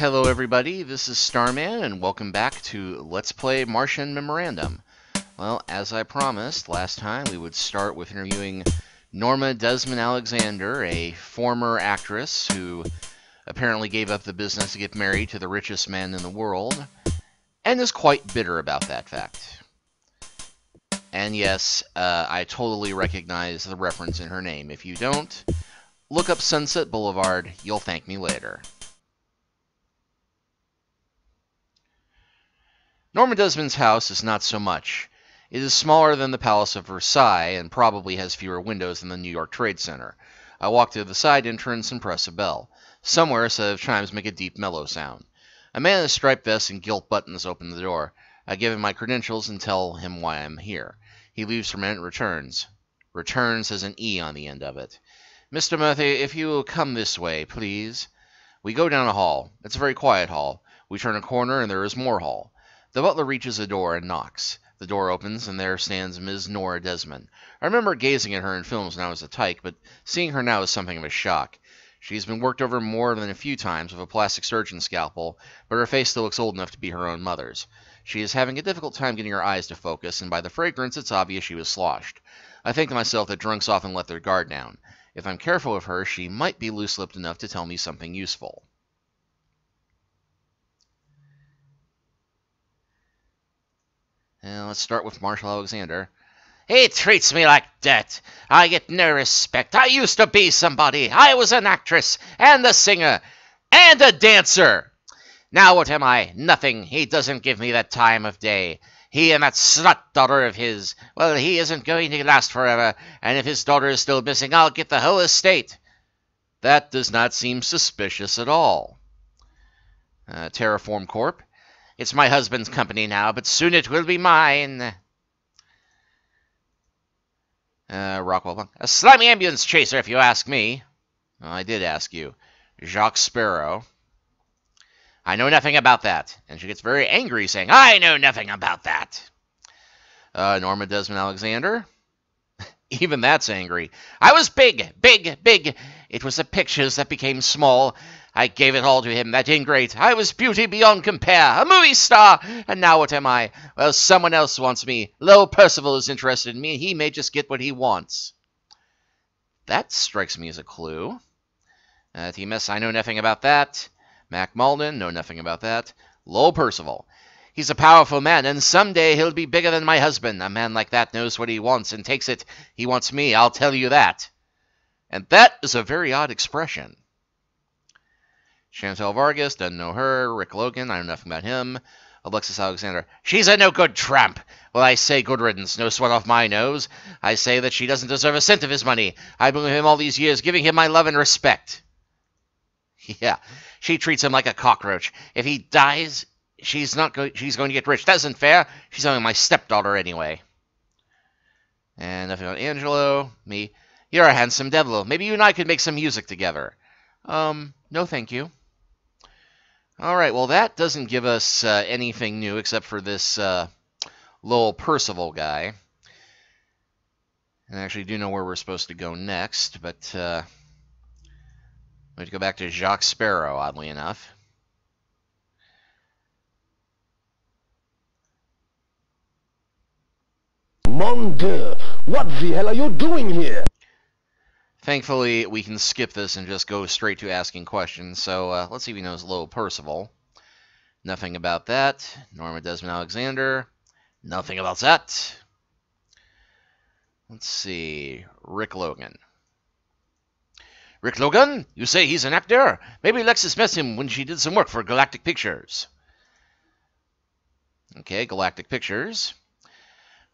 Hello everybody, this is Starman, and welcome back to Let's Play Martian Memorandum. Well, as I promised last time, we would start with interviewing Norma Desmond Alexander, a former actress who apparently gave up the business to get married to the richest man in the world, and is quite bitter about that fact. And yes, I totally recognize the reference in her name. If you don't, look up Sunset Boulevard, you'll thank me later. Norma Desmond's house is not so much. It is smaller than the Palace of Versailles and probably has fewer windows than the New York Trade Center. I walk through the side entrance and press a bell. Somewhere a set of chimes make a deep, mellow sound. A man in a striped vest and gilt buttons opens the door. I give him my credentials and tell him why I'm here. He leaves for a minute and returns. Returns has an E on the end of it. Mr. Murphy, if you will come this way, please. We go down a hall. It's a very quiet hall. We turn a corner and there is more hall. The butler reaches a door and knocks. The door opens, and there stands Ms. Nora Desmond. I remember gazing at her in films when I was a tyke, but seeing her now is something of a shock. She's been worked over more than a few times with a plastic surgeon's scalpel, but her face still looks old enough to be her own mother's. She is having a difficult time getting her eyes to focus, and by the fragrance it's obvious she was sloshed. I think to myself that drunks often let their guard down. If I'm careful with her, she might be loose-lipped enough to tell me something useful. Let's start with Marshall Alexander. He treats me like that. I get no respect. I used to be somebody. I was an actress, and a singer, and a dancer. Now what am I? Nothing. He doesn't give me that time of day. He and that slut daughter of his. Well, he isn't going to last forever, and if his daughter is still missing, I'll get the whole estate. That does not seem suspicious at all. Terraform Corp. It's my husband's company now, but soon it will be mine. Rockwell Punk. A slimy ambulance chaser, if you ask me. Well, I did ask you. Jacques Sparrow. I know nothing about that. And she gets very angry, saying, I know nothing about that. Norma Desmond Alexander. Even that's angry. I was big, big, big. It was the pictures that became small. I gave it all to him, that ingrate. I was beauty beyond compare, a movie star. And now what am I? Well, someone else wants me. Lowell Percival is interested in me. He may just get what he wants. That strikes me as a clue. TMS, I know nothing about that. Mac Malden, know nothing about that. Lowell Percival. He's a powerful man, and someday he'll be bigger than my husband. A man like that knows what he wants and takes it. He wants me, I'll tell you that. And that is a very odd expression. Chantal Vargas, doesn't know her. Rick Logan, I know nothing about him. Alexis Alexander. She's a no-good tramp. Well, I say good riddance, no sweat off my nose. I say that she doesn't deserve a cent of his money. I've been with him all these years, giving him my love and respect. Yeah, she treats him like a cockroach. If he dies, she's going to get rich. That isn't fair. She's only my stepdaughter anyway. And nothing about Angelo. Me. You're a handsome devil. Maybe you and I could make some music together. No thank you. Alright, well that doesn't give us anything new except for this Lowell Percival guy. And I actually do know where we're supposed to go next, but we have to go back to Jacques Sparrow, oddly enough. Mon Dieu, what the hell are you doing here? Thankfully, we can skip this and just go straight to asking questions. So let's see if he knows Lowell Percival. Nothing about that. Norma Desmond Alexander. Nothing about that. Let's see. Rick Logan. Rick Logan? You say he's an actor? Maybe Alexis met him when she did some work for Galactic Pictures. Okay, Galactic Pictures.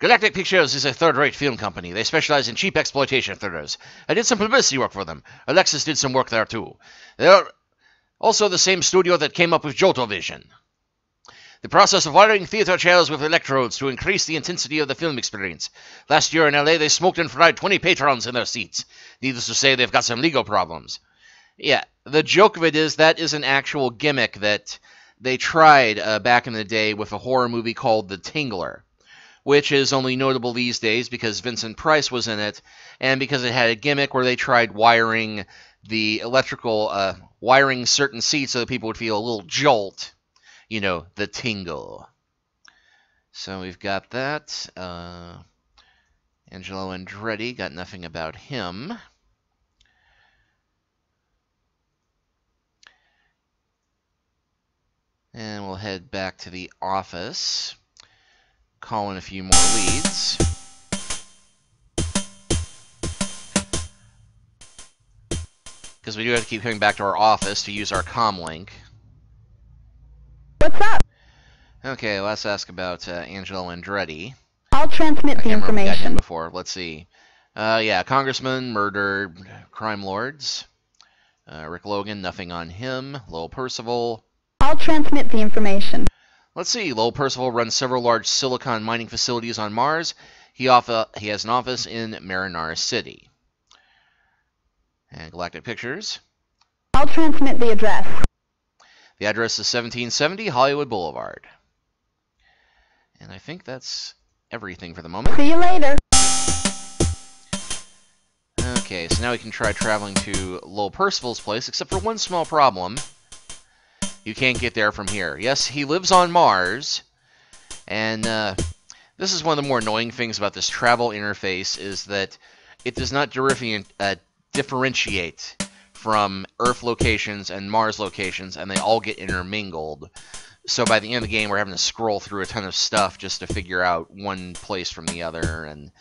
Galactic Pictures is a third-rate film company. They specialize in cheap exploitation thrillers. I did some publicity work for them. Alexis did some work there, too. They're also the same studio that came up with Jotovision. The process of wiring theater chairs with electrodes to increase the intensity of the film experience. Last year in L.A., they smoked and fried 20 patrons in their seats. Needless to say, they've got some legal problems. Yeah, the joke of it is that is an actual gimmick that they tried back in the day with a horror movie called The Tingler, which is only notable these days because Vincent Price was in it, and because it had a gimmick where they tried wiring the electrical, wiring certain seats so that people would feel a little jolt. You know, the tingle. So we've got that. Angelo Andretti, got nothing about him. And we'll head back to the office, call in a few more leads. Because we do have to keep coming back to our office to use our comm link. What's up? Okay, let's ask about Angelo Andretti. I'll transmit I the can't remember if we got him information. before. Let's see. Yeah, congressman, murdered, crime lords. Rick Logan, nothing on him. Lowell Percival. I'll transmit the information. Let's see. Lowell Percival runs several large silicon mining facilities on Mars. He has an office in Marinara City. And Galactic Pictures. I'll transmit the address. The address is 1770 Hollywood Boulevard. And I think that's everything for the moment. See you later. Okay, so now we can try traveling to Lowell Percival's place, except for one small problem. You can't get there from here. Yes, he lives on Mars, and this is one of the more annoying things about this travel interface, is that it does not differentiate from Earth locations and Mars locations, and they all get intermingled. So by the end of the game, we're having to scroll through a ton of stuff just to figure out one place from the other, and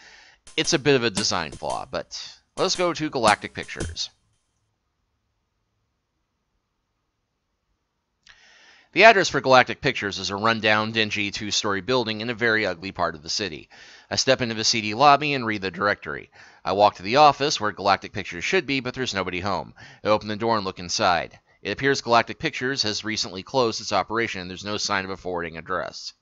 it's a bit of a design flaw, but let's go to Galactic Pictures. The address for Galactic Pictures is a rundown, dingy, two-story building in a very ugly part of the city. I step into the CD lobby and read the directory. I walk to the office, where Galactic Pictures should be, but there's nobody home. I open the door and look inside. It appears Galactic Pictures has recently closed its operation, and there's no sign of a forwarding address.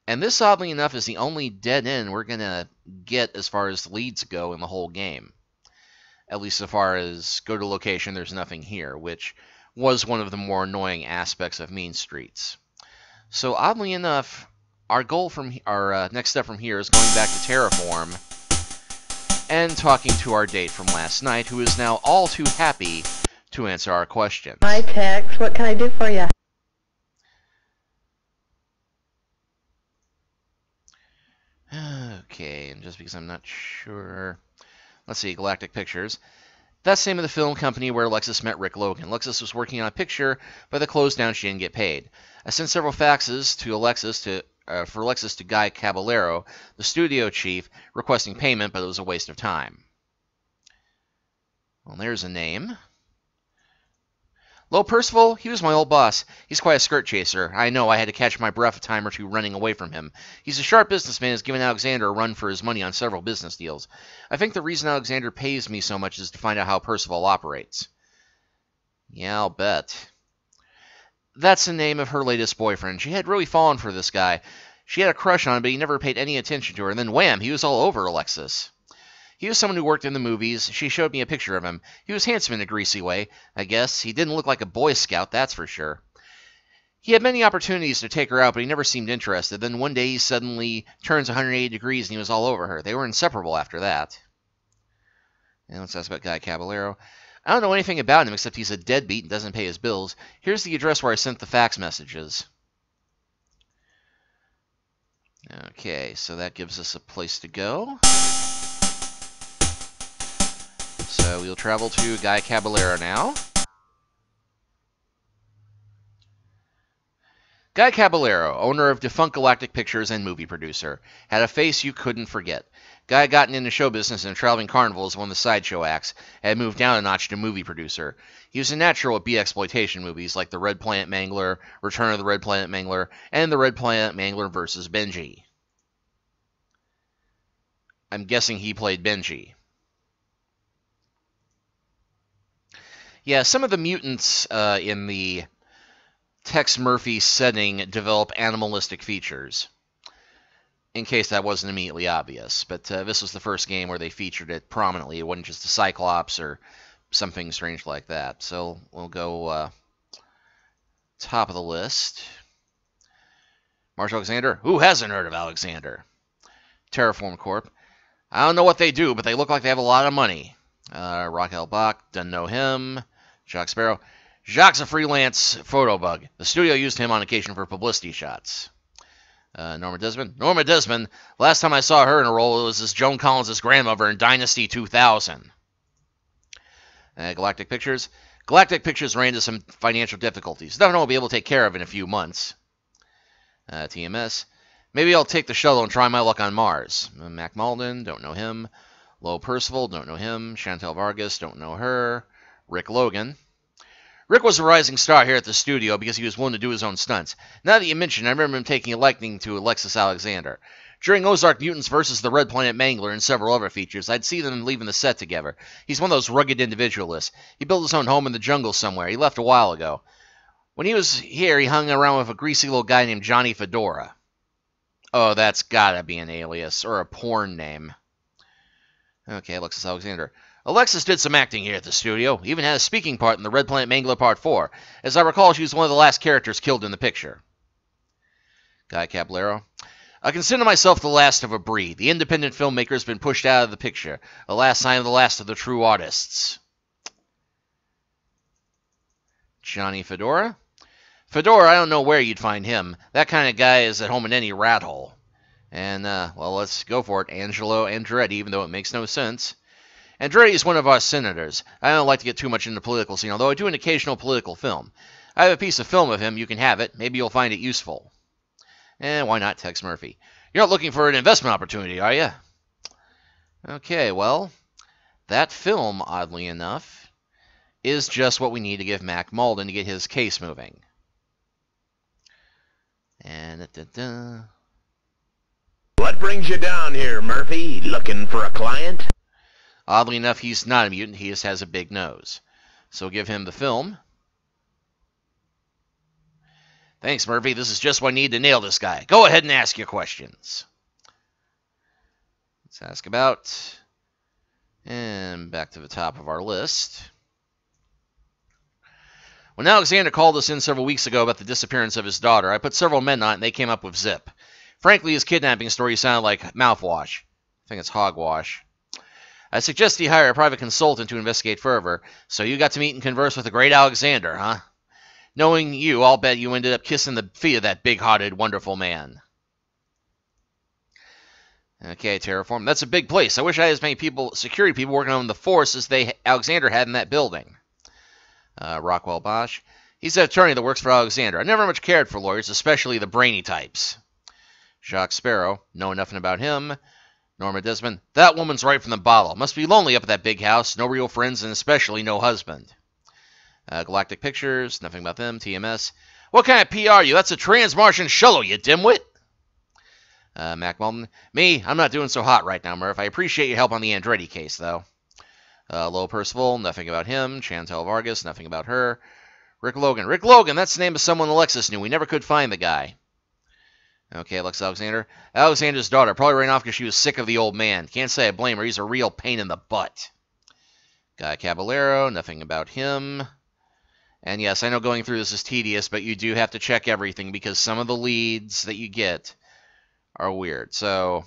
And this, oddly enough, is the only dead end we're going to get as far as leads go in the whole game. At least so far as go to location, there's nothing here, which was one of the more annoying aspects of Mean Streets. So oddly enough, our next step from here is going back to Terraform and talking to our date from last night, who is now all too happy to answer our questions. Hi, Tex. What can I do for you? Okay, and just because I'm not sure... Let's see, Galactic Pictures. That's the name of the film company where Alexis met Rick Logan. Alexis was working on a picture, but they closed down. She didn't get paid. I sent several faxes to Alexis for Alexis to Guy Caballero, the studio chief, requesting payment, but it was a waste of time. Well, there's a name. Lowell Percival, he was my old boss. He's quite a skirt chaser. I know, I had to catch my breath a time or two running away from him. He's a sharp businessman, has given Alexander a run for his money on several business deals. I think the reason Alexander pays me so much is to find out how Percival operates. Yeah, I'll bet. That's the name of her latest boyfriend. She had really fallen for this guy. She had a crush on him, but he never paid any attention to her, and then wham, he was all over Alexis. He was someone who worked in the movies. She showed me a picture of him. He was handsome in a greasy way, I guess. He didn't look like a Boy Scout, that's for sure. He had many opportunities to take her out, but he never seemed interested. Then one day he suddenly turns 180 degrees and he was all over her. They were inseparable after that. And let's ask about Guy Caballero. I don't know anything about him except he's a deadbeat and doesn't pay his bills. Here's the address where I sent the fax messages. Okay, so that gives us a place to go. So we'll travel to Guy Caballero now. Guy Caballero, owner of defunct Galactic Pictures and movie producer, had a face you couldn't forget. Guy had gotten into show business in a traveling carnival as one of the sideshow acts, and had moved down a notch to movie producer. He was a natural at B-exploitation movies like The Red Planet Mangler, Return of the Red Planet Mangler, and The Red Planet Mangler vs. Benji. I'm guessing he played Benji. Yeah, some of the mutants in the Tex Murphy setting develop animalistic features, in case that wasn't immediately obvious. But this was the first game where they featured it prominently. It wasn't just a Cyclops or something strange like that. So we'll go top of the list. Marshall Alexander. Who hasn't heard of Alexander? Terraform Corp. I don't know what they do, but they look like they have a lot of money. Raquel Bach, doesn't know him. Jacques Sparrow. Jacques a freelance photo bug. The studio used him on occasion for publicity shots. Norma Desmond. Norma Desmond. Last time I saw her in a role, it was as Joan Collins' grandmother in Dynasty 2000. Galactic Pictures. Galactic Pictures ran into some financial difficulties. Never know we'll be able to take care of in a few months. TMS. Maybe I'll take the shuttle and try my luck on Mars. Mac Malden, don't know him. Lo Percival, don't know him. Chantal Vargas, don't know her. Rick Logan. Rick was a rising star here at the studio because he was willing to do his own stunts. Now that you mention, I remember him taking a liking to Alexis Alexander. During Ozark Mutants vs. the Red Planet Mangler and several other features, I'd see them leaving the set together. He's one of those rugged individualists. He built his own home in the jungle somewhere. He left a while ago. When he was here, he hung around with a greasy little guy named Johnny Fedora. Oh, that's gotta be an alias, or a porn name. Okay, Alexis Alexander. Alexis did some acting here at the studio, even had a speaking part in the Red Planet Mangler Part 4. As I recall, she was one of the last characters killed in the picture. Guy Caballero. I consider myself the last of a breed. The independent filmmaker has been pushed out of the picture. The last sign of the last of the true artists. Johnny Fedora. Fedora, I don't know where you'd find him. That kind of guy is at home in any rat hole. And, well, let's go for it. Angelo Andretti, even though it makes no sense. Andretti is one of our senators. I don't like to get too much into the political scene, although I do an occasional political film. I have a piece of film of him. You can have it. Maybe you'll find it useful. And why not Tex Murphy? You're not looking for an investment opportunity, are you? Okay, well, that film, oddly enough, is just what we need to give Mac Malden to get his case moving. And What brings you down here, Murphy? Looking for a client? Oddly enough, he's not a mutant. He just has a big nose. So give him the film. Thanks, Murphy. This is just what I need to nail this guy. Go ahead and ask your questions. Let's ask about. And back to the top of our list. When Alexander called us in several weeks ago about the disappearance of his daughter, I put several men on it and they came up with zip. Frankly, his kidnapping story sounded like mouthwash. I think it's hogwash. I suggest he hire a private consultant to investigate further, so you got to meet and converse with the great Alexander, huh? Knowing you, I'll bet you ended up kissing the feet of that big-hearted, wonderful man. Okay, Terraform. That's a big place. I wish I had as many security people working on the force as Alexander had in that building. Rockwell Bosch. He's an attorney that works for Alexander. I never much cared for lawyers, especially the brainy types. Jacques Sparrow. Know nothing about him. Norma Desmond. That woman's right from the bottle. Must be lonely up at that big house. No real friends, and especially no husband. Galactic Pictures. Nothing about them. TMS. What kind of P are you? That's a trans-Martian shuttle, you dimwit. Mac Malden. Me? I'm not doing so hot right now, Murph. I appreciate your help on the Andretti case, though. Lo Percival. Nothing about him. Chantal Vargas. Nothing about her. Rick Logan. Rick Logan! That's the name of someone Alexis knew. We never could find the guy. Okay, Alex Alexander. Alexander's daughter. Probably ran off because she was sick of the old man. Can't say I blame her. He's a real pain in the butt. Guy Caballero. Nothing about him. And yes, I know going through this is tedious, but you do have to check everything because some of the leads that you get are weird. So,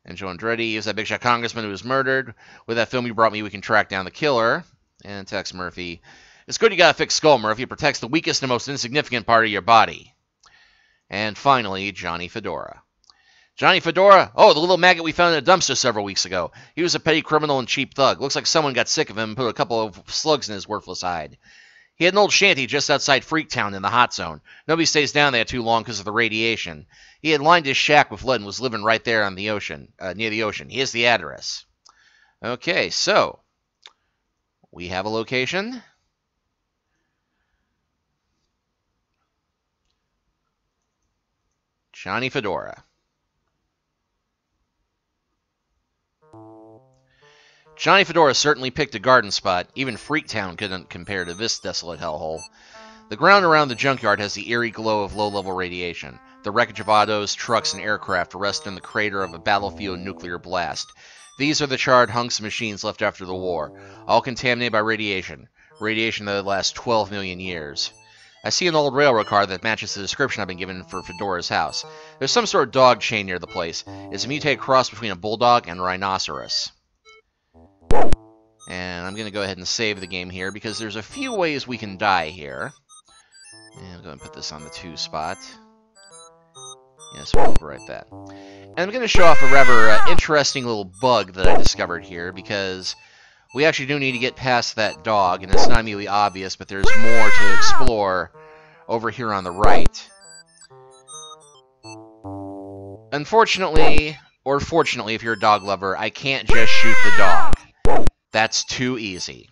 and Joe Andretti is that big shot congressman who was murdered. With that film you brought me, we can track down the killer. And Tex Murphy. It's good you got a fixed skull, Murphy. It protects the weakest and most insignificant part of your body. And finally, Johnny Fedora. Johnny Fedora? Oh, the little maggot we found in a dumpster several weeks ago. He was a petty criminal and cheap thug. Looks like someone got sick of him and put a couple of slugs in his worthless hide. He had an old shanty just outside Freaktown in the hot zone. Nobody stays down there too long because of the radiation. He had lined his shack with lead and was living right there on the ocean, near the ocean. Here's the address. Okay, so we have a location. Johnny Fedora. Johnny Fedora certainly picked a garden spot. Even Freaktown couldn't compare to this desolate hellhole. The ground around the junkyard has the eerie glow of low-level radiation. The wreckage of autos, trucks, and aircraft rest in the crater of a battlefield nuclear blast. These are the charred hunks of machines left after the war, all contaminated by radiation. Radiation that would last 12 million years. I see an old railroad car that matches the description I've been given for Fedora's house. There's some sort of dog chain near the place. It's a mutated cross between a bulldog and a rhinoceros. And I'm going to go ahead and save the game here, because there's a few ways we can die here. And I'm going to put this on the 2 spot. Yes, we'll overwrite that. And I'm going to show off a rather interesting little bug that I discovered here, because we actually do need to get past that dog, and it's not immediately obvious, but there's more to explore over here on the right. Unfortunately, or fortunately if you're a dog lover, I can't just shoot the dog. That's too easy.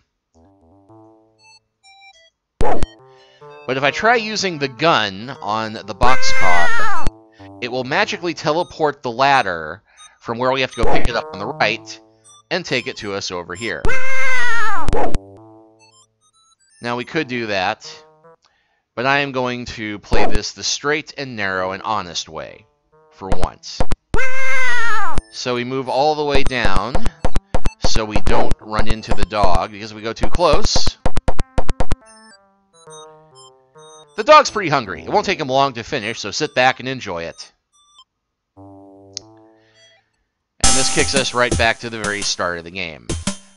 But if I try using the gun on the boxcar, it will magically teleport the ladder from where we have to go pick it up on the right and take it to us over here. Now we could do that, but I am going to play this the straight and narrow and honest way, for once. So we move all the way down, so we don't run into the dog, because if we go too close, the dog's pretty hungry. It won't take him long to finish, so sit back and enjoy it. And this kicks us right back to the very start of the game.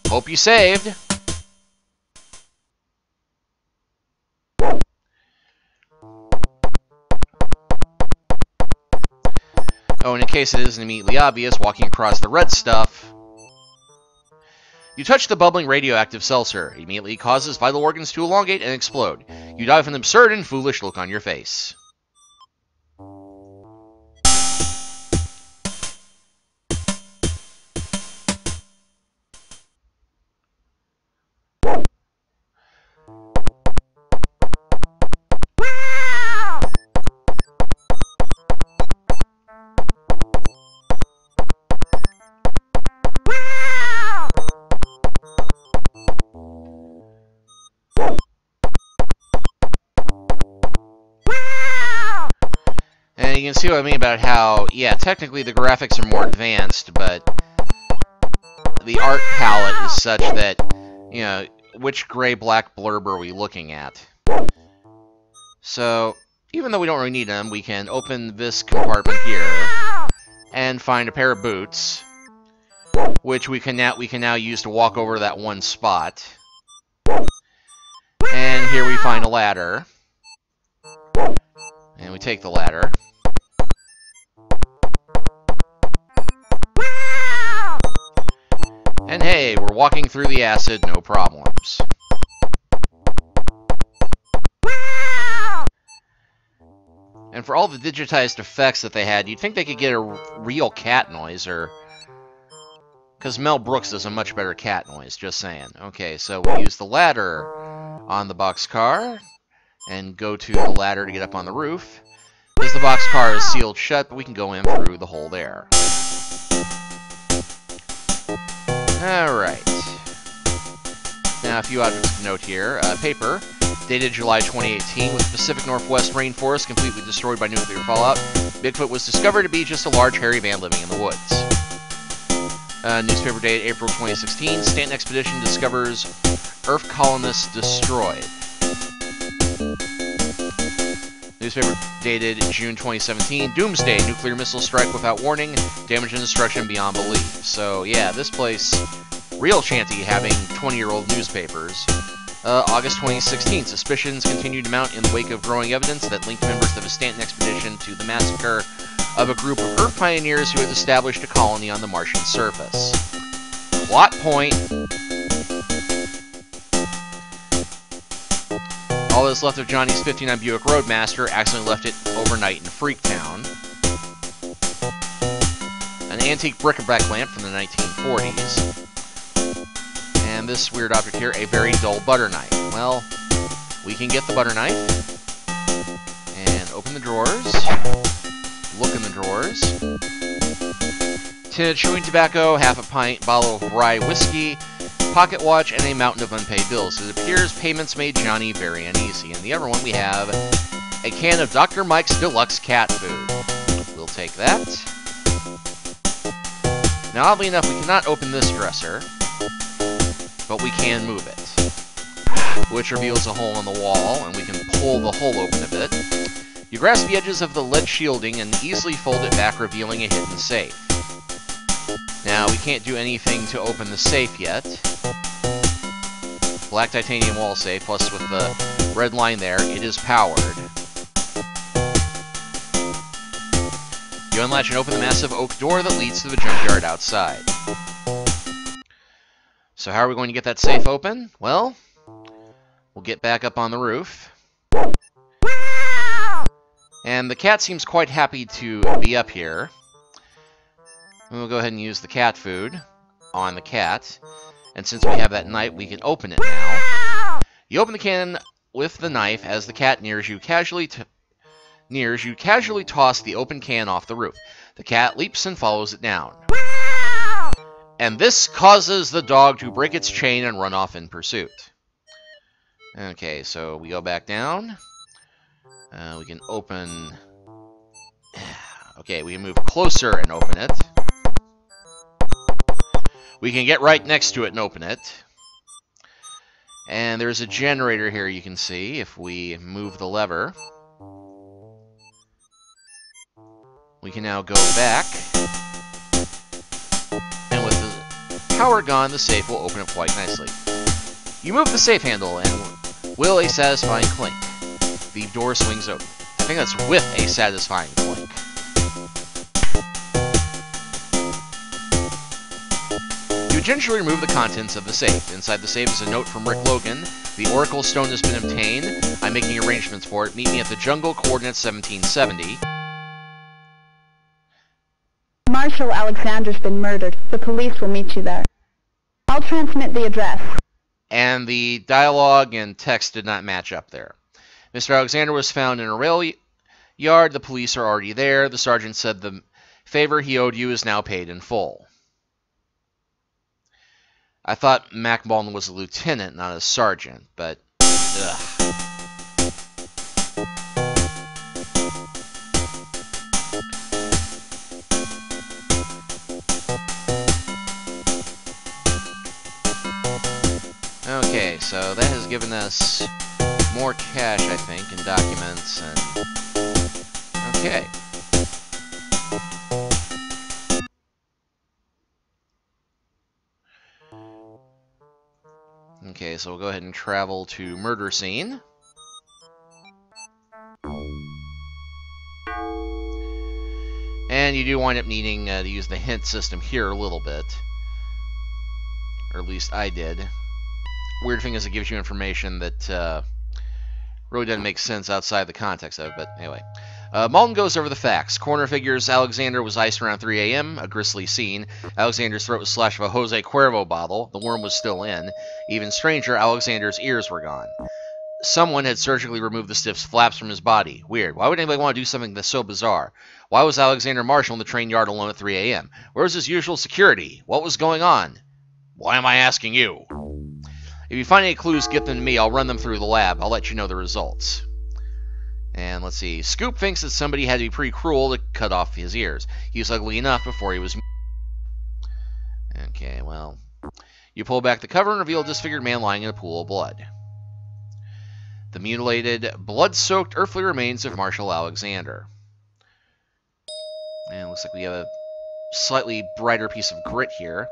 Hope you saved! Oh, and in case it isn't immediately obvious, walking across the red stuff, you touch the bubbling radioactive seltzer. It immediately causes vital organs to elongate and explode. You die with an absurd and foolish look on your face. You can see what I mean about how, yeah, technically the graphics are more advanced, but the art palette is such that, you know, which gray-black blurb are we looking at? So, even though we don't really need them, we can open this compartment here and find a pair of boots, which we can now use to walk over that one spot. And here we find a ladder. And we take the ladder. And hey, we're walking through the acid, no problems. And for all the digitized effects that they had, you'd think they could get a real cat noise, or... because Mel Brooks does a much better cat noise, just saying. Okay, so we use the ladder on the boxcar, and go to the ladder to get up on the roof. Because the boxcar is sealed shut, but we can go in through the hole there. Alright. Now, a few objects to note here. Paper, dated July 2018, with the Pacific Northwest rainforest completely destroyed by nuclear fallout. Bigfoot was discovered to be just a large hairy man living in the woods. Newspaper dated April 2016, Stanton Expedition discovers Earth colonists destroyed. Newspaper dated June 2017, Doomsday, nuclear missile strike without warning, damage and destruction beyond belief. So yeah, this place, real shanty having 20-year-old newspapers. August 2016, suspicions continue to mount in the wake of growing evidence that linked members of the Stanton Expedition to the massacre of a group of Earth pioneers who had established a colony on the Martian surface. Plot point. All that's left of Johnny's 59 Buick Roadmaster accidentally left it overnight in Freaktown. An antique bric-a-brac lamp from the 1940s. And this weird object here, a very dull butter knife. Well, we can get the butter knife. And open the drawers. Look in the drawers. Tin of chewing tobacco, half a pint bottle of rye whiskey, pocket watch, and a mountain of unpaid bills. It appears payments made Johnny very uneasy. In the other one, we have a can of Dr. Mike's Deluxe cat food. We'll take that. Now, oddly enough, we cannot open this dresser, but we can move it. which reveals a hole in the wall, and we can pull the hole open a bit. You grasp the edges of the lead shielding and easily fold it back, revealing a hidden safe. Now, we can't do anything to open the safe yet. Black titanium wall safe, plus with the red line there, it is powered. You unlatch and open the massive oak door that leads to the junkyard outside. So how are we going to get that safe open? Well, we'll get back up on the roof. And the cat seems quite happy to be up here. We'll go ahead and use the cat food on the cat. And since we have that knife, we can open it now. You open the can with the knife. As the cat nears, you casually toss the open can off the roof. The cat leaps and follows it down. And this causes the dog to break its chain and run off in pursuit. Okay, so we go back down. We can open... Okay, we can move closer and open it. We can get right next to it and open it. And there's a generator here you can see if we move the lever. We can now go back. And with the power gone, the safe will open up quite nicely. You move the safe handle and will a satisfying clink. The door swings open. I think that's with a satisfying clink. You gingerly remove the contents of the safe. Inside the safe is a note from Rick Logan. The Oracle Stone has been obtained. I'm making arrangements for it. Meet me at the jungle, coordinates 1770. Marshal Alexander's been murdered. The police will meet you there. I'll transmit the address. And the dialogue and text did not match up there. Mr. Alexander was found in a rail yard. The police are already there. The sergeant said the favor he owed you is now paid in full. I thought Mac Malden was a lieutenant, not a sergeant, but... ugh. Okay, so that has given us more cash, I think, and documents, and... okay. Okay, so we'll go ahead and travel to murder scene. And you do wind up needing to use the hint system here a little bit. Or at least I did. Weird thing is it gives you information that really doesn't make sense outside the context of it, but anyway. Malden goes over the facts. Coroner figures Alexander was iced around 3 a.m., a grisly scene. Alexander's throat was slashed with a Jose Cuervo bottle. The worm was still in. Even stranger, Alexander's ears were gone. Someone had surgically removed the stiff's flaps from his body. Weird. Why would anybody want to do something that's so bizarre? Why was Alexander Marshall in the train yard alone at 3 a.m.? Where was his usual security? What was going on? Why am I asking you? If you find any clues, get them to me. I'll run them through the lab. I'll let you know the results. And let's see. Scoop thinks that somebody had to be pretty cruel to cut off his ears. He was ugly enough before he was... Okay, well... You pull back the cover and reveal a disfigured man lying in a pool of blood. The mutilated, blood-soaked earthly remains of Marshal Alexander. And it looks like we have a slightly brighter piece of grit here.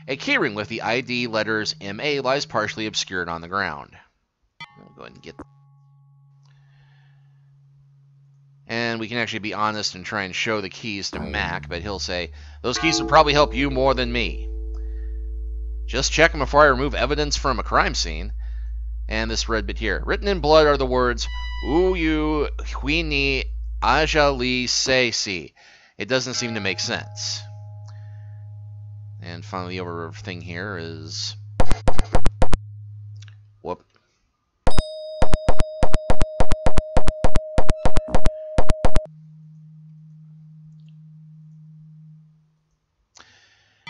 A keyring with the ID letters MA lies partially obscured on the ground. We'll go ahead and get... And we can actually be honest and try and show the keys to Mac, but he'll say, those keys would probably help you more than me. Just check them before I remove evidence from a crime scene. And this red bit here. Written in blood are the words, Uyu Huini Ajali Seisi. It doesn't seem to make sense. And finally, the other thing here is... Whoop.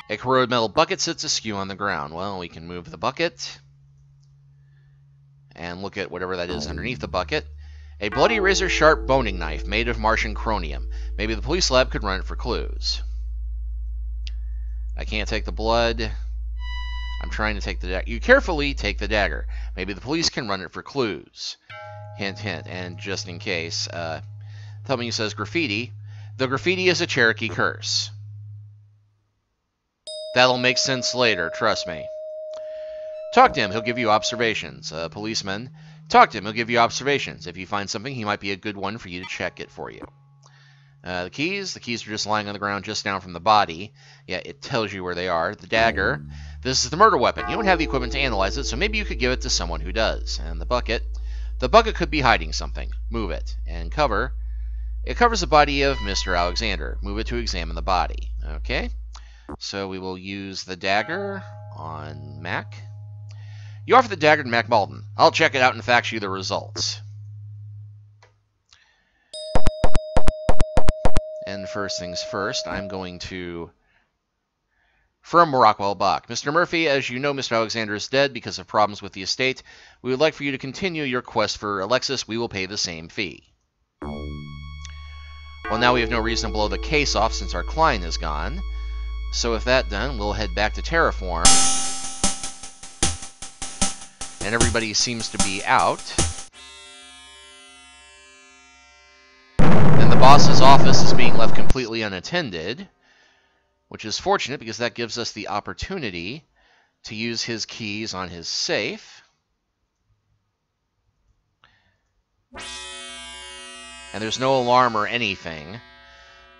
A corroded metal bucket sits askew on the ground. Well, we can move the bucket and look at whatever that is underneath the bucket. A bloody razor-sharp boning knife made of Martian chromium. Maybe the police lab could run it for clues. I can't take the blood. I'm trying to take the dagger. You carefully take the dagger. Maybe the police can run it for clues. Hint, hint. And just in case, Thumbing says graffiti. The graffiti is a Cherokee curse. That'll make sense later, trust me. Talk to him, he'll give you observations. Policeman, talk to him, he'll give you observations. If you find something, he might be a good one for you to check it for you. The keys are just lying on the ground just down from the body. Yeah, it tells you where they are. The dagger, this is the murder weapon. You don't have the equipment to analyze it, so maybe you could give it to someone who does. And the bucket could be hiding something. Move it. And cover, it covers the body of Mr. Alexander. Move it to examine the body. Okay, so we will use the dagger on Mac. You offer the dagger to Mac Malden. I'll check it out and fax you the results. And first things first, I'm going to... From Rockwell Bach. Mr. Murphy, as you know, Mr. Alexander is dead because of problems with the estate. We would like for you to continue your quest for Alexis. We will pay the same fee. Well, now we have no reason to blow the case off since our client is gone. So with that done, we'll head back to Terraform. And everybody seems to be out. And the boss's office is being left completely unattended, which is fortunate because that gives us the opportunity to use his keys on his safe. And there's no alarm or anything.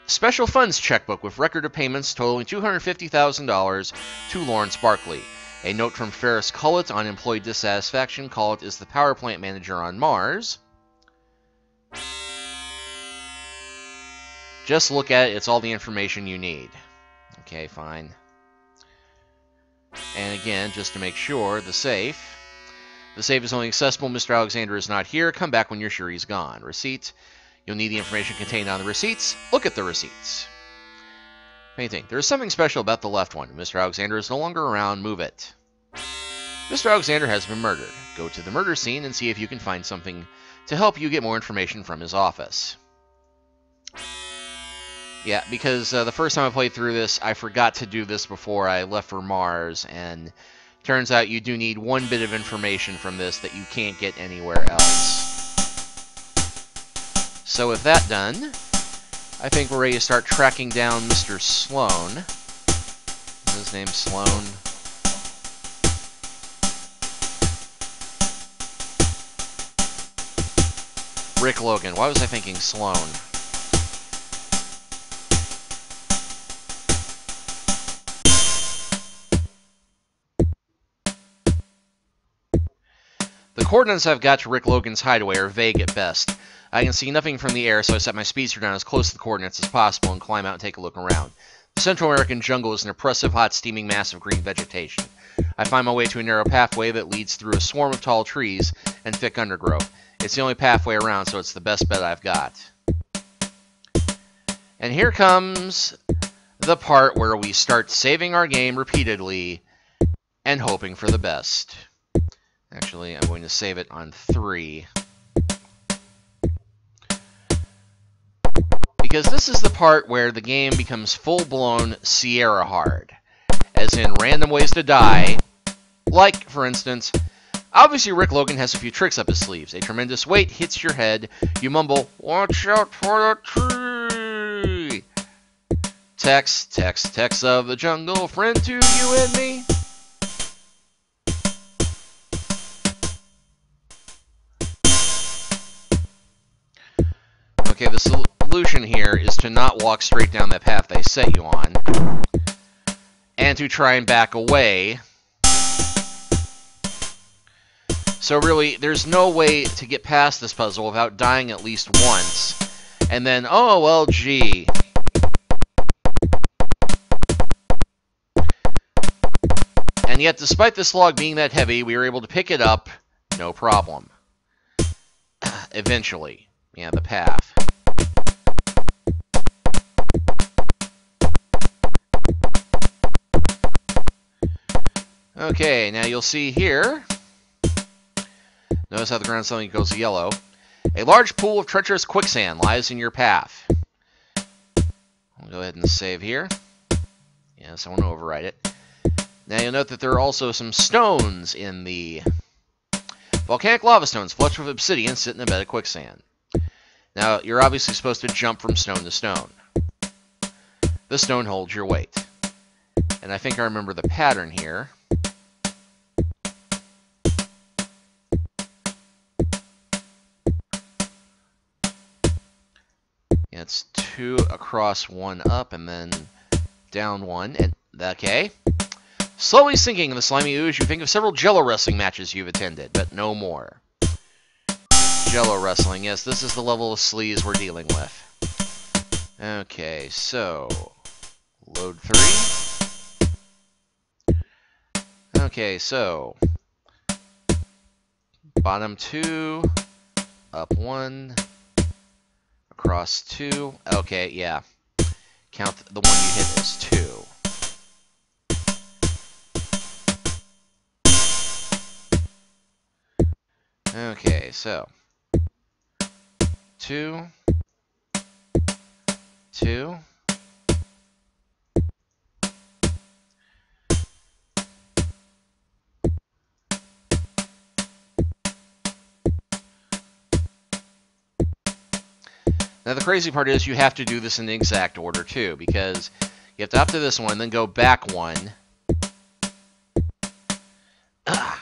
Special funds checkbook with record of payments totaling $250,000 to Lawrence Barkley. A note from Ferris Cullett on employee dissatisfaction. Cullett is the power plant manager on Mars. Just look at it. It's all the information you need. Okay, fine. And again, just to make sure, the safe. The safe is only accessible. Mr. Alexander is not here. Come back when you're sure he's gone. Receipt. You'll need the information contained on the receipts. Look at the receipts. Painting. There is something special about the left one. Mr. Alexander is no longer around. Move it. Mr. Alexander has been murdered. Go to the murder scene and see if you can find something to help you get more information from his office. Yeah, because the first time I played through this, I forgot to do this before I left for Mars, and turns out you do need one bit of information from this that you can't get anywhere else. So with that done, I think we're ready to start tracking down Mr. Sloan. Is his name Sloan? Rick Logan. Why was I thinking Sloan? The coordinates I've got to Rick Logan's hideaway are vague at best. I can see nothing from the air, so I set my speedster down as close to the coordinates as possible and climb out and take a look around. The Central American jungle is an oppressive, hot, steaming mass of green vegetation. I find my way to a narrow pathway that leads through a swarm of tall trees and thick undergrowth. It's the only pathway around, so it's the best bet I've got. And here comes the part where we start saving our game repeatedly and hoping for the best. Actually, I'm going to save it on 3. Because this is the part where the game becomes full-blown Sierra hard. As in random ways to die. Like, for instance, obviously Rick Logan has a few tricks up his sleeves. A tremendous weight hits your head. You mumble, "Watch out for the tree!" Text of the jungle, friend to you and me. Okay, the solution here is to not walk straight down that path they set you on, and to try and back away. So really, there's no way to get past this puzzle without dying at least once, and then, oh, well, gee. And yet, despite this log being that heavy, we were able to pick it up, no problem. Eventually. Yeah, the path. Okay, now you'll see here, notice how the ground suddenly goes yellow. A large pool of treacherous quicksand lies in your path. I'll go ahead and save here. Yes, I want to overwrite it. Now you'll note that there are also some stones in the... Volcanic lava stones, flushed with obsidian, sit in a bed of quicksand. Now, you're obviously supposed to jump from stone to stone. The stone holds your weight. And I think I remember the pattern here. Yeah, it's 2 across, 1 up, and then down 1. And okay. Slowly sinking in the slimy ooze, you think of several Jello wrestling matches you've attended, but no more. Jello wrestling, yes, this is the level of sleaze we're dealing with. Okay, so... Load 3. Okay, so... Bottom 2, up 1, across 2. Okay, yeah. Count the one you hit as 2. Okay, so 2, 2. Now the crazy part is you have to do this in the exact order too, because you have to up to this one, then go back 1. Ugh.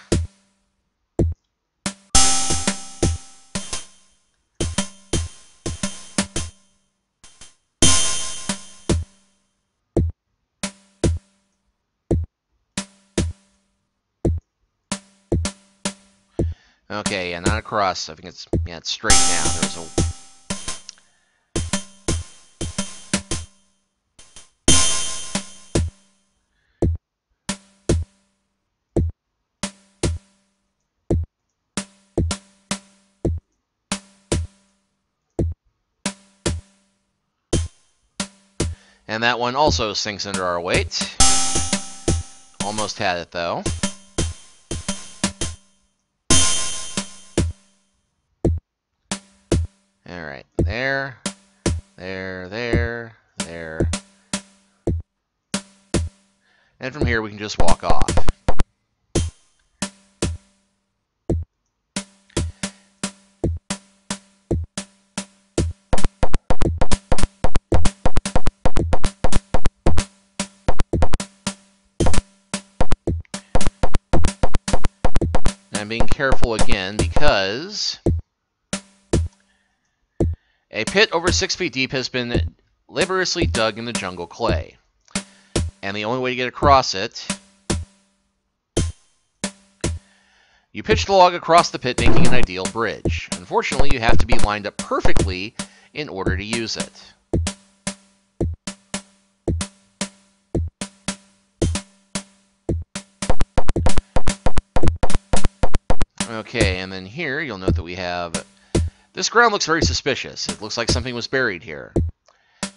Okay, yeah, not across. I think it's, yeah, it's straight down. There's a... And that one also sinks under our weight. Almost had it, though. Alright, there, there. And from here we can just walk off. And I'm being careful again because... A pit over 6 feet deep has been laboriously dug in the jungle clay. And the only way to get across it... You pitch the log across the pit, making an ideal bridge. Unfortunately, you have to be lined up perfectly in order to use it. Okay, and then here, you'll note that we have... This ground looks very suspicious. It looks like something was buried here.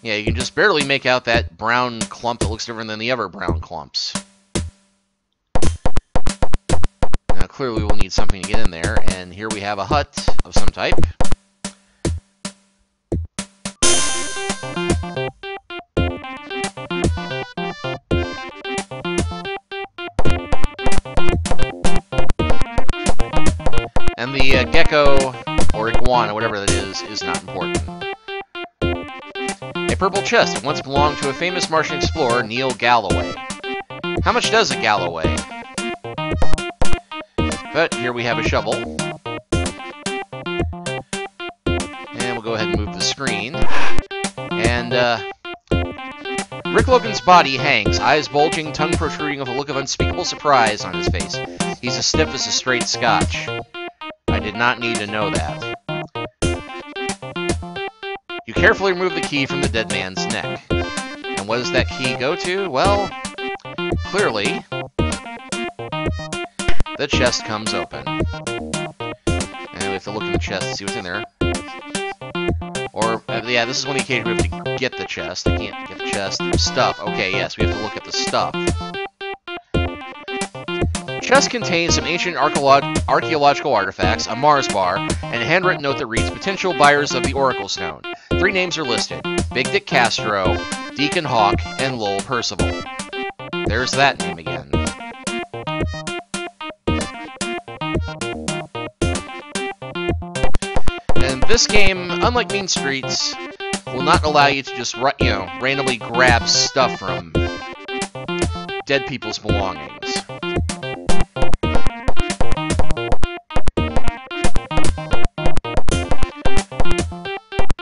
Yeah, you can just barely make out that brown clump that looks different than the other brown clumps. Now, clearly we'll need something to get in there, and here we have a hut of some type. And the gecko, or iguana, whatever that is not important. A purple chest once belonged to a famous Martian explorer, Neil Galloway. How much does a Galloway? But here we have a shovel. And we'll go ahead and move the screen. And, Rick Logan's body hangs, eyes bulging, tongue protruding with a look of unspeakable surprise on his face. He's as stiff as a straight Scotch. I did not need to know that. You carefully remove the key from the dead man's neck. And what does that key go to? Well, clearly, the chest comes open. And we have to look in the chest to see what's in there. Or, yeah, this is one occasion we have to get the chest. I can't get the chest. Stuff. Okay, yes, we have to look at the stuff. Chest contains some ancient archaeological artifacts, a Mars bar, and a handwritten note that reads, potential buyers of the Oracle Stone. 3 names are listed, Big Dick Castro, Deacon Hawk, and Lowell Percival. There's that name again. This game, unlike Mean Streets, will not allow you to just, randomly grab stuff from dead people's belongings.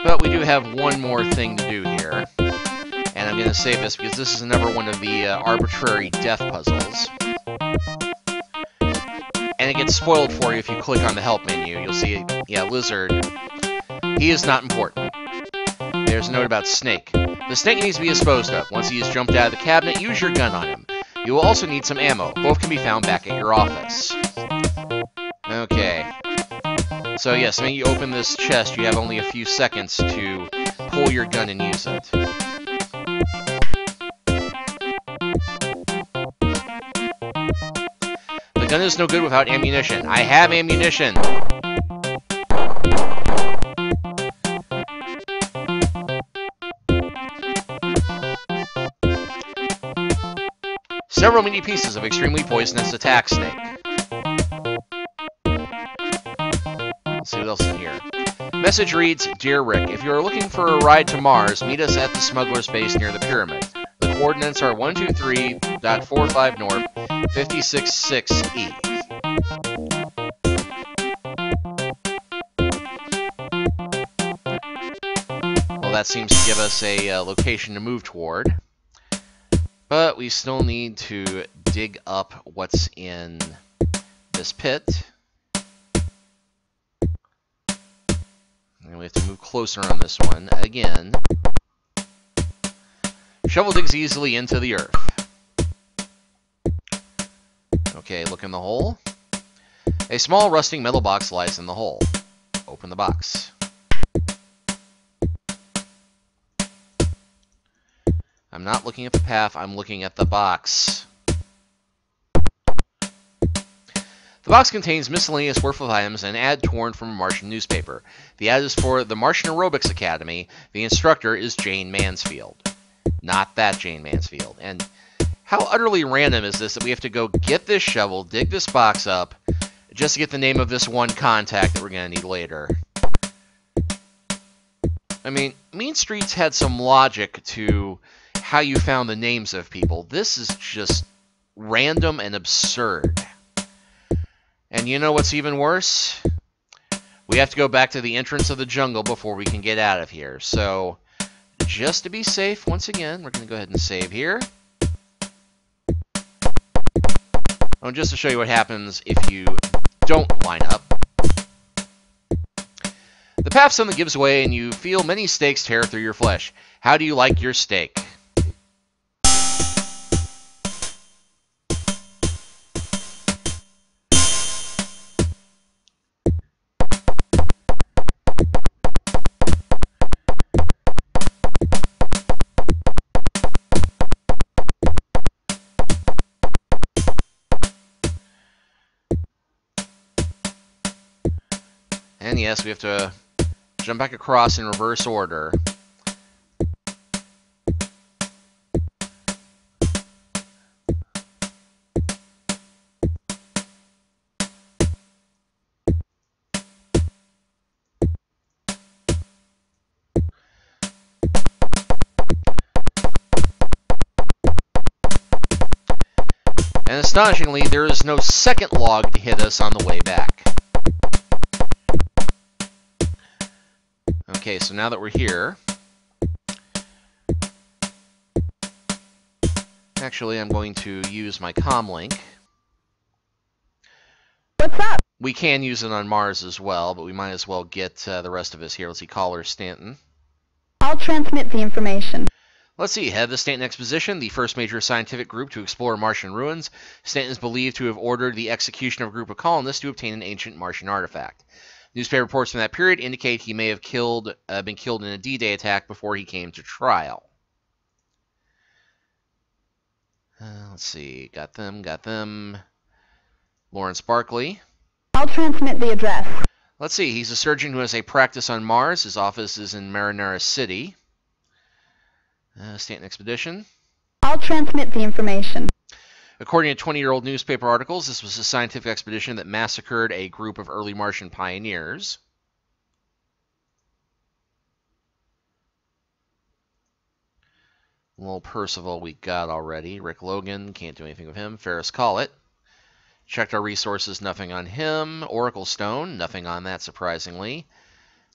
But we do have one more thing to do here. And I'm going to save this because this is another one of the arbitrary death puzzles. And it gets spoiled for you if you click on the help menu. You'll see, Lizard. He is not important. There's a note about Snake. The Snake needs to be disposed of. Once he has jumped out of the cabinet, use your gun on him. You will also need some ammo. Both can be found back at your office. Okay. So yes, when you open this chest, you have only a few seconds to pull your gun and use it. The gun is no good without ammunition. I have ammunition! Several mini pieces of extremely poisonous attack snake. Let's see what else is in here. Message reads, Dear Rick, if you are looking for a ride to Mars, meet us at the smuggler's base near the pyramid. The coordinates are 123.45 north, 566 east. Well, that seems to give us a location to move toward. But we still need to dig up what's in this pit. And we have to move closer on this one again. Shovel digs easily into the earth. Okay, look in the hole. A small rusting metal box lies in the hole. Open the box. I'm not looking at the path, I'm looking at the box. The box contains miscellaneous worthless items and an ad torn from a Martian newspaper. The ad is for the Martian Aerobics Academy. The instructor is Jane Mansfield. Not that Jane Mansfield. And how utterly random is this that we have to go get this shovel, dig this box up, just to get the name of this one contact that we're going to need later. I mean, Mean Streets had some logic to how you found the names of people. This is just random and absurd. And you know what's even worse? We have to go back to the entrance of the jungle before we can get out of here. So, just to be safe, once again, we're going to go ahead and save here. Oh, just to show you what happens if you don't line up. The path suddenly gives way and you feel many stakes tear through your flesh. How do you like your steak? And yes, we have to jump back across in reverse order. And astonishingly, there is no second log to hit us on the way back. Okay, so now that we're here, actually I'm going to use my comlink. What's up? We can use it on Mars as well, but we might as well get the rest of us here. Let's see, caller Stanton. I'll transmit the information. Let's see, head of the Stanton Expedition, the first major scientific group to explore Martian ruins. Stanton is believed to have ordered the execution of a group of colonists to obtain an ancient Martian artifact. Newspaper reports from that period indicate he may have been killed in a D-Day attack before he came to trial. Let's see, got them. Lawrence Barkley. I'll transmit the address. Let's see, he's a surgeon who has a practice on Mars. His office is in Marinara City. Stanton Expedition. I'll transmit the information. According to 20-year-old newspaper articles, this was a scientific expedition that massacred a group of early Martian pioneers. Little Percival we got already. Rick Logan, can't do anything with him. Ferris Collett. Checked our resources, nothing on him. Oracle Stone, nothing on that, surprisingly.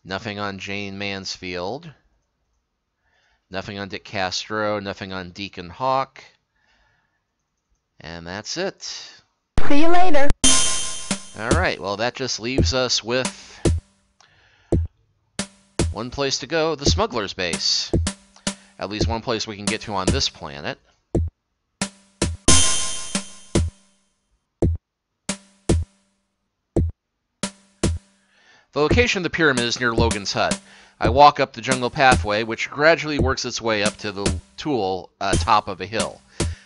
Nothing on Jane Mansfield. Nothing on Dick Castro. Nothing on Deacon Hawk. And that's it. See you later. Alright, well that just leaves us with one place to go, the Smuggler's Base. At least one place we can get to on this planet. The location of the pyramid is near Logan's hut. I walk up the jungle pathway, which gradually works its way up to the top of a hill.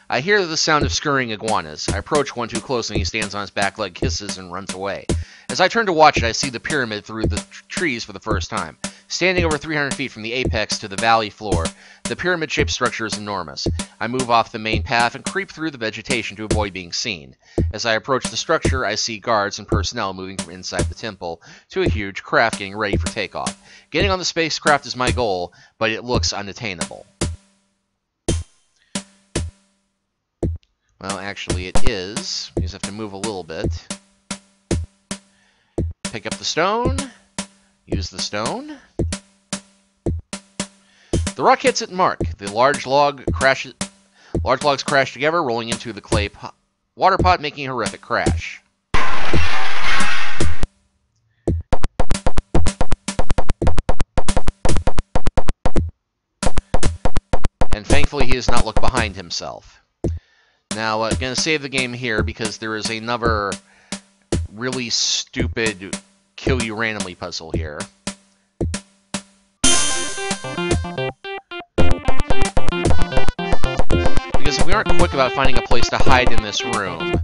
I hear the sound of scurrying iguanas. I approach one too close and he stands on his back leg, hisses, and runs away. As I turn to watch it, I see the pyramid through the trees for the first time. Standing over 300 feet from the apex to the valley floor, the pyramid-shaped structure is enormous. I move off the main path and creep through the vegetation to avoid being seen. As I approach the structure, I see guards and personnel moving from inside the temple to a huge craft getting ready for takeoff. Getting on the spacecraft is my goal, but it looks unattainable. Well, actually it is. We just have to move a little bit. Pick up the stone. Use the stone. The rock hits its mark. The large logs crash together, rolling into the clay water pot, making a horrific crash. And thankfully he does not look behind himself. Now, I'm going to save the game here because there is another really stupid kill you randomly puzzle here. Because if we aren't quick about finding a place to hide in this room,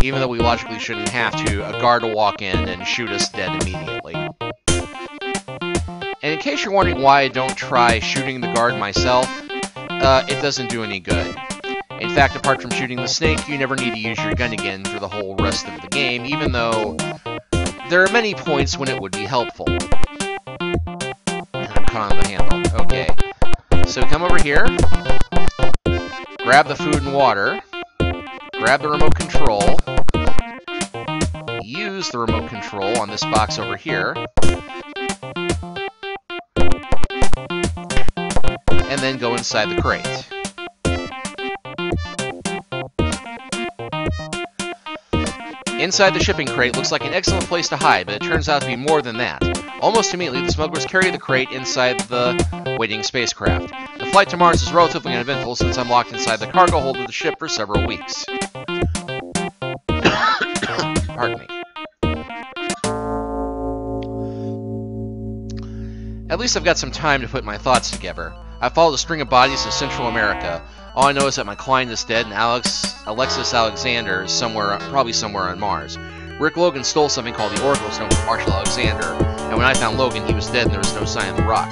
even though we logically shouldn't have to, a guard will walk in and shoot us dead immediately. And in case you're wondering why I don't try shooting the guard myself, it doesn't do any good. In fact, apart from shooting the snake, you never need to use your gun again for the whole rest of the game, even though there are many points when it would be helpful. And I'm caught on the handle. Okay. So come over here. Grab the food and water. Grab the remote control. Use the remote control on this box over here. And then go inside the crate. Inside the shipping crate looks like an excellent place to hide, but it turns out to be more than that. Almost immediately, the smugglers carry the crate inside the waiting spacecraft. The flight to Mars is relatively uneventful since I'm locked inside the cargo hold of the ship for several weeks. Pardon me. At least I've got some time to put my thoughts together. I followed a string of bodies to Central America. All I know is that my client is dead and Alexis Alexander is probably somewhere on Mars. Rick Logan stole something called the Oracle Stone from Marshall Alexander, and when I found Logan, he was dead and there was no sign of the rock.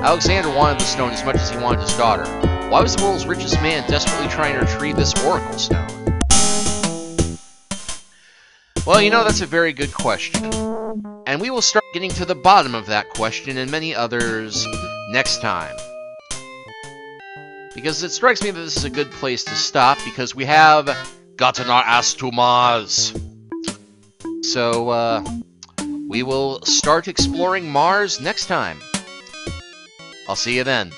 Alexander wanted the stone as much as he wanted his daughter. Why was the world's richest man desperately trying to retrieve this Oracle Stone? Well, you know, that's a very good question. And we will start getting to the bottom of that question and many others next time. Because it strikes me that this is a good place to stop, because we have gotten our ass to Mars. So, we will start exploring Mars next time. I'll see you then.